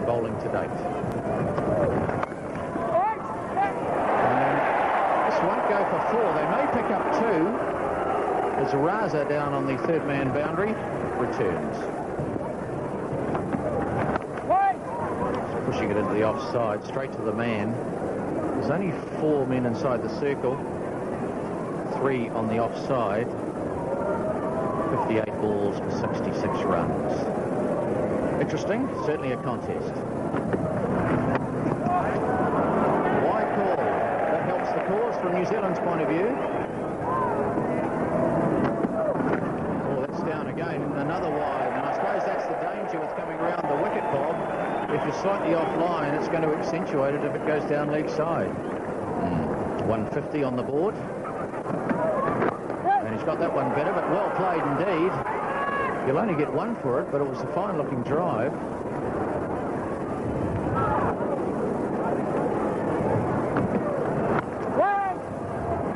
bowling to date. This won't go for 4. They may pick up 2 as Raza down on the third man boundary returns. Just pushing it into the offside, straight to the man. There's only 4 men inside the circle, 3 on the offside. 58 balls for 66 runs. Interesting, certainly a contest. Wide call. That helps the cause from New Zealand's point of view. Oh, that's down again. Another wide. And I suppose that's the danger with coming around the wicket, Bob. If you're slightly offline, it's going to accentuate it if it goes down leg side. 150 on the board. And he's got that one better, but well played indeed. You'll only get 1 for it, but it was a fine-looking drive.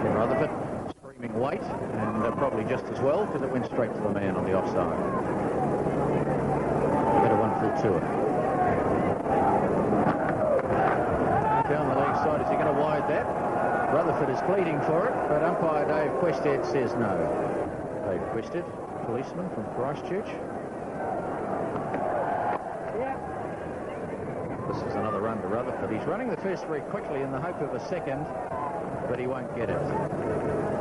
And Rutherford screaming weight, and probably just as well, because it went straight to the man on the offside. Better one full to it. Down the leg side, is he going to wide that? Rutherford is pleading for it, but umpire Dave Quested says no. Dave Quested, policeman from Christchurch. This is another run to Rutherford. He's running the first very quickly in the hope of a second, but he won't get it.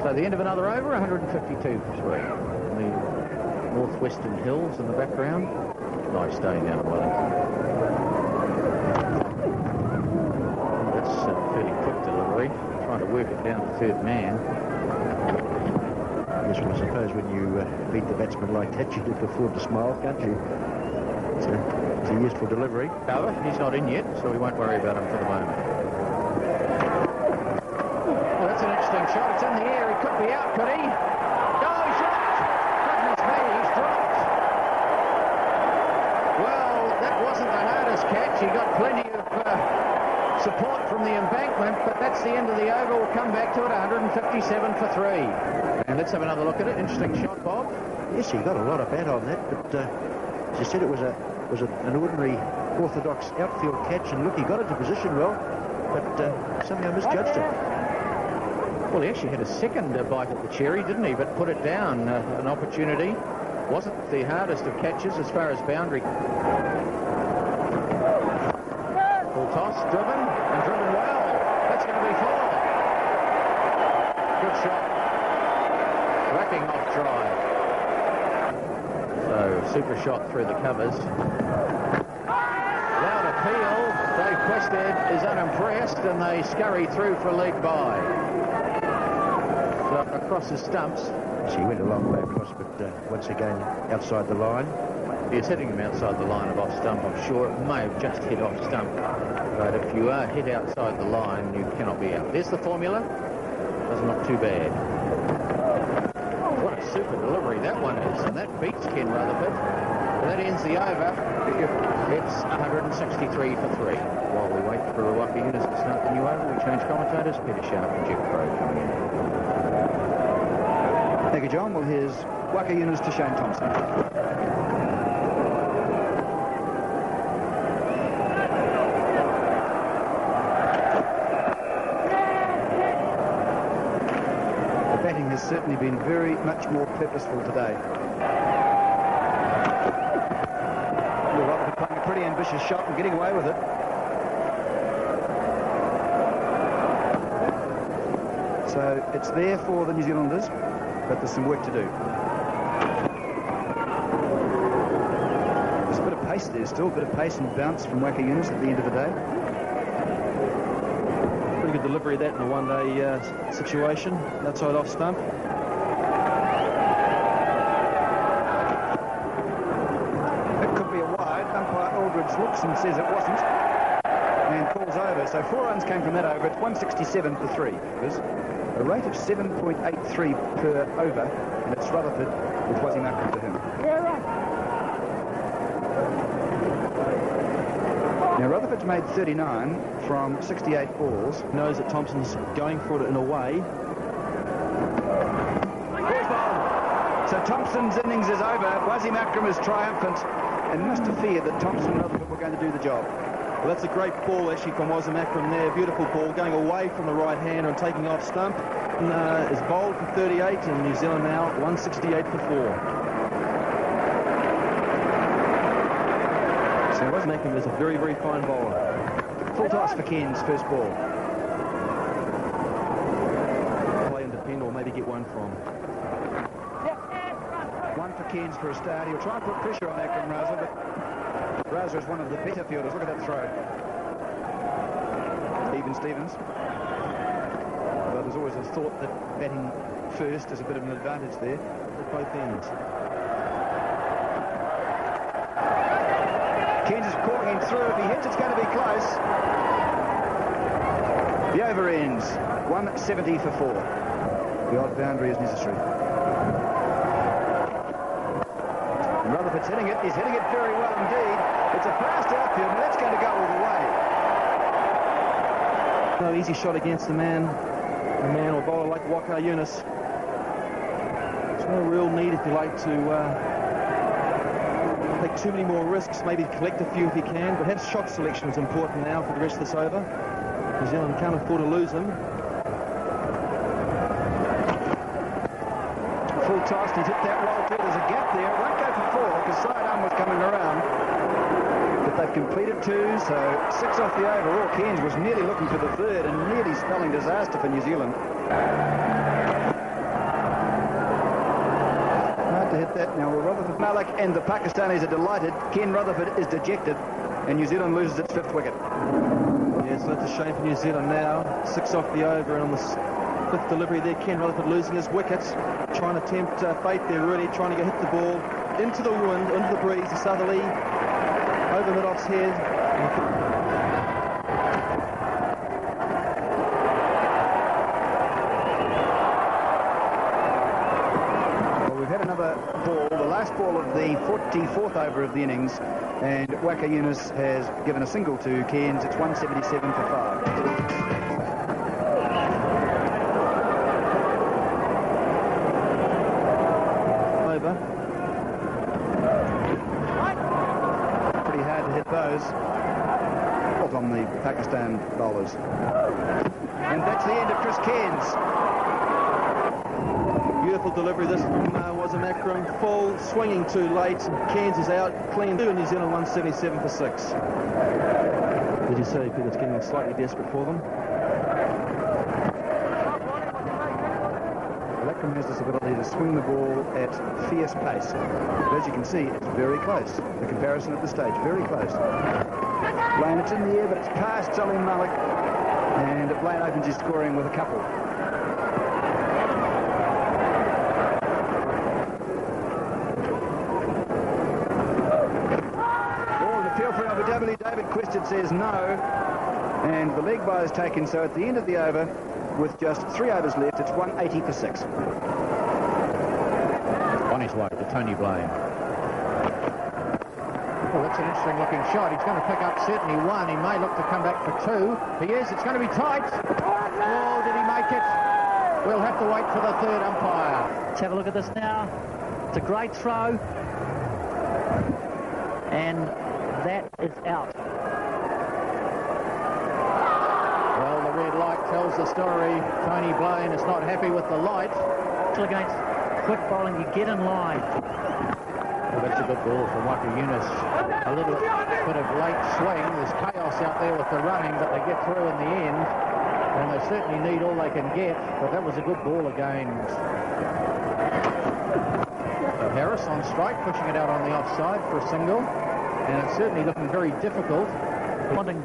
So the end of another over, 152 for 3. The northwestern hills in the background. Nice day down at Wellington. That's a fairly quick delivery. Trying to work it down to third man. Yes, well, I suppose when you beat the batsman like that, you can afford to smile, can't you? It's a useful delivery. However, he's not in yet, so we won't worry about him for the moment. Well, that's an interesting shot. It's in the air. He could be out, could he? No, he's dropped. Goodness me, he's dropped. Well, that wasn't the hardest catch. He got plenty of support from the embankment, but that's the end of the over. We'll come back to it, 157 for 3. And let's have another look at it. Interesting shot, Bob. Yes, he got a lot of bat on that, but as you said, it was an ordinary orthodox outfield catch, and look, he got into position well, but somehow misjudged it. Well, he actually had a second bite at the cherry, didn't he? But put it down, an opportunity. Wasn't the hardest of catches as far as boundary. Full toss, driven, and driven well. That's going to be 4. Good shot. Whacking off drive. So, super shot through the covers. Loud appeal. Dave Quested is unimpressed, and they scurry through for a leg by. So, across the stumps. So he went a long way across, but once again, outside the line. He's hitting him outside the line of off stump, I'm sure. It may have just hit off stump. But if you are hit outside the line, you cannot be out. There's the formula. Doesn't look too bad. What a super delivery that one is. And that beats Ken Rutherford. That ends the over. It's 163 for 3. While we wait for Waqar Younis to start the new over, we change commentators. Peter Sharp and Jeff Crow coming in. Thank you, John. Well, here's Waqar Younis to Shane Thompson. The batting has certainly been very much more purposeful today. Rutherford playing a pretty ambitious shot and getting away with it. So it's there for the New Zealanders, but there's some work to do. There's a bit of pace there still, a bit of pace and bounce from Waqar Younis at the end of the day. Pretty good delivery of that in a one-day situation, outside off stump. It could be a wide. Umpire Aldridge looks and says it wasn't, and calls over. So 4 runs came from that over. It's 167 for 3. A rate of 7.83 per over, and it's Rutherford with wasim&waqar to him. Now Rutherford's made 39 from 68 balls. Knows that Thompson's going for it in a way. So So Thompson's innings is over. Wasim&waqar is triumphant and must have feared that Thompson and Rutherford were going to do the job. Well, that's a great ball actually from wasim&waqar there. Beautiful ball going away from the right hander and taking off stump. And, is bowled for 38 and New Zealand now 168 for 4. So wasim&waqar is a very, very fine bowler. Full toss for Cairns' first ball. Play and defend or maybe get one from. One for Cairns for a start. He'll try and put pressure on Akram Raza, but Raza is one of the better fielders. Look at that throw. Even Stevens. Well, there's always a thought that batting first is a bit of an advantage there at both ends. Cairns is calling him through. If he hits, it's going to be close. The over ends 170 for 4. The odd boundary is necessary. And Rutherford's hitting it. He's hitting it very well indeed. It's a fast outfield, and that's going to go all the way. No easy shot against a man or bowler like Waqar Yunus. There's no real need, if you like, to take too many more risks, maybe collect a few if he can, but have shot selection is important now for the rest of this over. New Zealand can't afford to lose him. Full toss, he's hit that well too. There's a gap there. It won't go for 4 because sidearm was coming around. But they've completed 2, so 6 off the overall. Cairns was nearly looking for the 3rd and nearly spelling disaster for New Zealand. Hard to hit that now. Well, Rutherford, Malik and the Pakistanis are delighted. Ken Rutherford is dejected and New Zealand loses its 5th wicket. Yes, that's a shame for New Zealand now. 6 off the over, and on the 5th delivery there, Ken Rutherford losing his wicket. Trying to tempt fate there, really trying to hit the ball into the wind, into the breeze, the southerly, over mid-off's head. Well, we've had another ball, the last ball of the 44th over of the innings, and Waqar Yunus has given a single to Cairns. It's 177 for 5. Pretty hard to hit those on the Pakistan bowlers. And that's the end of Chris Cairns. Beautiful delivery this from wasim&waqar. Full, swinging too late. Cairns is out, clean. New Zealand 177 for 6. Did you see it's getting slightly desperate for them? Akram has this ability to swing the ball at fierce pace. But as you can see, it's very close. The comparison at the stage, very close. Blaine, it's in the air, but it's past Salim Malik. And Blaine opens his scoring with a couple. Ball to field for Abu Dhabi. David Quested says no. And the leg bye is taken, so at the end of the over, with just 3 overs left, it's 180 for 6. On his way to Tony Blaine. Well, that's an interesting looking shot. He's going to pick up certainly 1. He may look to come back for 2. He is. It's going to be tight. Oh, did he make it? We'll have to wait for the 3rd umpire. Let's have a look at this now. It's a great throw. And that is out. Light tells the story. Tony Blaine is not happy with the light. Against quick bowling, you get in line. Well, that's a good ball from Waqar Yunus. A little bit of late swing. There's chaos out there with the running, but they get through in the end. And they certainly need all they can get. But that was a good ball again. So Harris on strike, pushing it out on the offside for a single. And it's certainly looking very difficult. Wanting,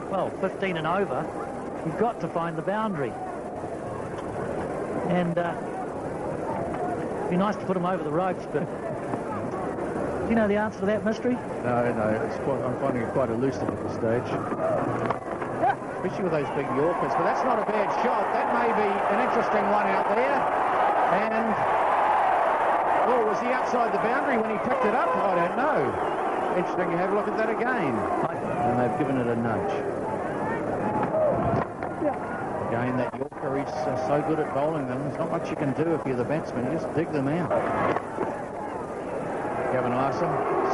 well, 15 and over. You've got to find the boundary. And it'd be nice to put him over the ropes, but do you know the answer to that mystery? No, I'm finding it quite elusive at this stage. Especially with those big Yorkers, but that's not a bad shot. That may be an interesting one out there. And, oh, was he outside the boundary when he picked it up? I don't know. Interesting to have a look at that again. And they've given it a nudge. Again, that Yorker is so good at bowling them. There's not much you can do if you're the batsman. You just dig them out. Gavin Larson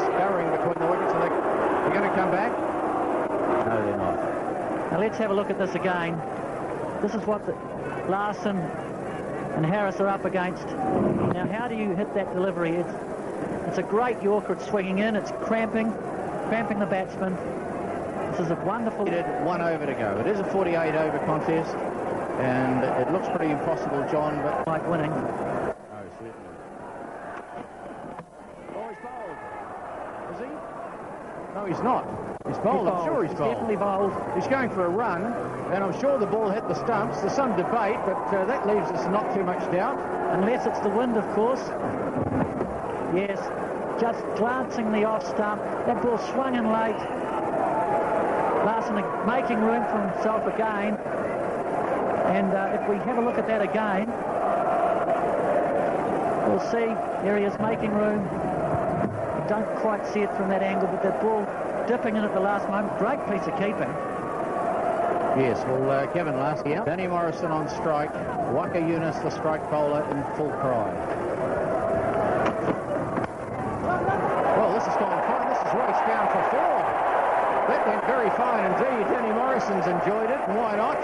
scurrying between the wickets. They're going to come back. No, they're not. Now let's have a look at this again. This is what Larson and Harris are up against. Now, how do you hit that delivery? It's a great Yorker. It's swinging in. It's cramping the batsman. This is a wonderful... 1 over to go. It is a 48 over contest, and it looks pretty impossible, John, but... Like winning. No, certainly. Oh, he's bowled. Is he? No, he's not. He's bowled. I'm sure he's bowled. Definitely bowled. He's going for a run, and I'm sure the ball hit the stumps. There's some debate, but that leaves us not too much doubt. Unless it's the wind, of course. Yes, just glancing the off stump. That ball swung in late. Larson making room for himself again. And if we have a look at that again, we'll see there he is making room. You don't quite see it from that angle, but that ball dipping in at the last moment. Great piece of keeping. Yes, well, Kevin Larson here. Danny Morrison on strike. Waqar Yunus, the strike bowler, in full cry. Well, this has gone fine. This is race down for 4. That went very fine indeed. Danny Morrison's enjoyed it, and why not?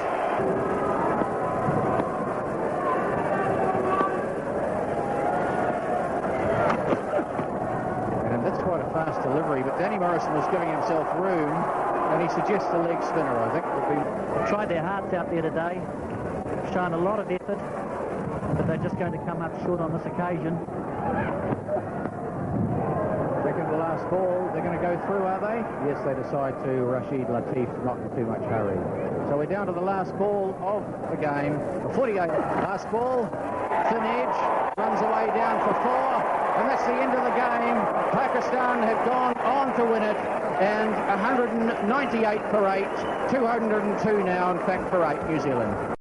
And that's quite a fast delivery, but Danny Morrison was giving himself room, and he suggests the leg spinner, I think, would be... Tried their hearts out there today. Shown a lot of effort, but they're just going to come up short on this occasion. Second to last ball, they're going to go through, are they? Yes, they decide to. Rashid Latif, not in too much hurry. So we're down to the last ball of the game. The 48. Last ball, thin edge, runs away down for 4, and that's the end of the game. Pakistan have gone on to win it, and 198 for 8, 202 now, in fact, for 8, New Zealand.